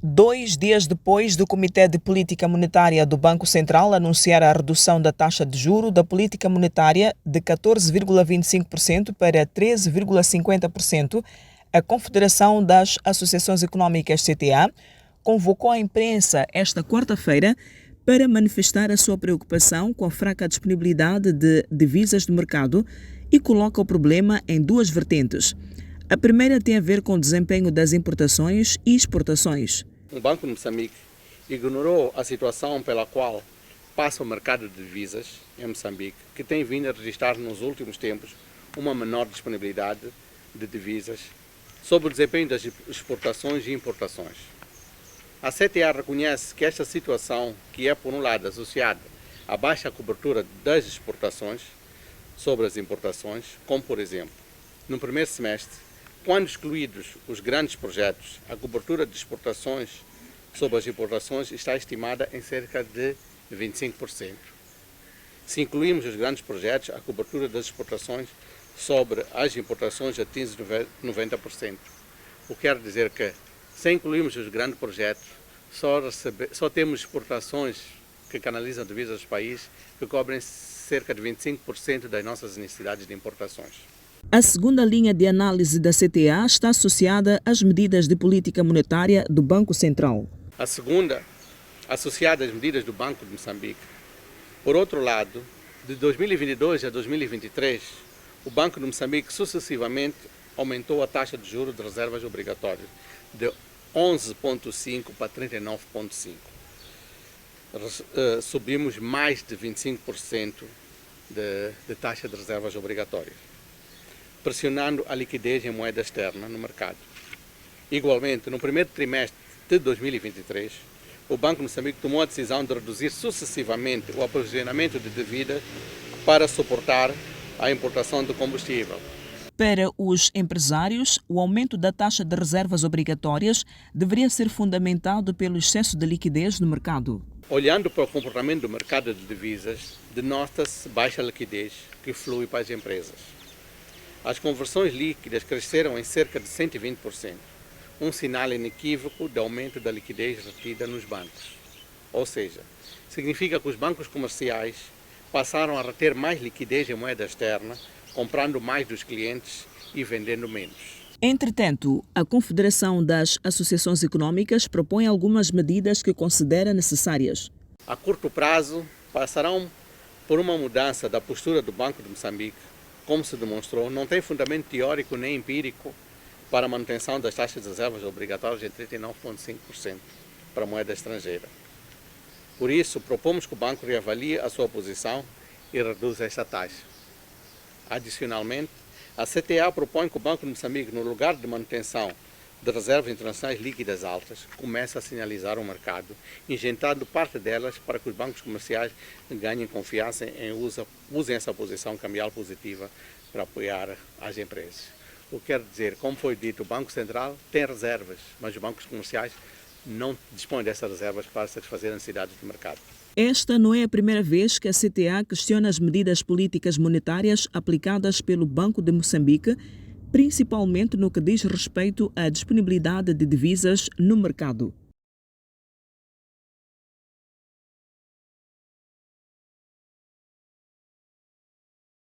2 dias depois do Comitê de Política Monetária do Banco Central anunciar a redução da taxa de juro da política monetária de 14,25% para 13,50%, a Confederação das Associações Económicas CTA convocou a imprensa esta quarta-feira para manifestar a sua preocupação com a fraca disponibilidade de divisas de mercado e coloca o problema em duas vertentes. A primeira tem a ver com o desempenho das importações e exportações. O Banco de Moçambique ignorou a situação pela qual passa o mercado de divisas em Moçambique, que tem vindo a registrar nos últimos tempos uma menor disponibilidade de divisas sobre o desempenho das exportações e importações. A CTA reconhece que esta situação, que é por um lado associada à baixa cobertura das exportações sobre as importações, como por exemplo, no primeiro semestre, quando excluídos os grandes projetos, a cobertura de exportações sobre as importações está estimada em cerca de 25%. Se incluirmos os grandes projetos, a cobertura das exportações sobre as importações atinge 90%. O que quer dizer que, se incluirmos os grandes projetos, só temos exportações que canalizam divisas dos países que cobrem cerca de 25% das nossas necessidades de importações. A segunda linha de análise da CTA está associada às medidas de política monetária do Banco Central. A segunda, associada às medidas do Banco de Moçambique. Por outro lado, de 2022 a 2023, o Banco de Moçambique sucessivamente aumentou a taxa de juros de reservas obrigatórias de 11,5% para 39,5%. Subimos mais de 25% de taxa de reservas obrigatórias, pressionando a liquidez em moeda externa no mercado. Igualmente, no primeiro trimestre de 2023, o Banco de Moçambique tomou a decisão de reduzir sucessivamente o aprovisionamento de dívidas para suportar a importação de combustível. Para os empresários, o aumento da taxa de reservas obrigatórias deveria ser fundamentado pelo excesso de liquidez no mercado. Olhando para o comportamento do mercado de divisas, denota-se baixa liquidez que flui para as empresas. As conversões líquidas cresceram em cerca de 120%, um sinal inequívoco de aumento da liquidez retida nos bancos. Ou seja, significa que os bancos comerciais passaram a reter mais liquidez em moeda externa, comprando mais dos clientes e vendendo menos. Entretanto, a Confederação das Associações Económicas propõe algumas medidas que considera necessárias. A curto prazo, passarão por uma mudança da postura do Banco de Moçambique. Como se demonstrou, não tem fundamento teórico nem empírico para a manutenção das taxas de reservas obrigatórias em 39,5% para a moeda estrangeira. Por isso, propomos que o banco reavalie a sua posição e reduza esta taxa. Adicionalmente, a CTA propõe que o Banco de Moçambique, no lugar de manutenção de reservas internacionais líquidas altas, comece a sinalizar o mercado, injetando parte delas para que os bancos comerciais ganhem confiança e usem essa posição cambial positiva para apoiar as empresas. O que quer dizer, como foi dito, o Banco Central tem reservas, mas os bancos comerciais não dispõem dessas reservas para satisfazer as necessidades do mercado. Esta não é a primeira vez que a CTA questiona as medidas políticas monetárias aplicadas pelo Banco de Moçambique, principalmente no que diz respeito à disponibilidade de divisas no mercado.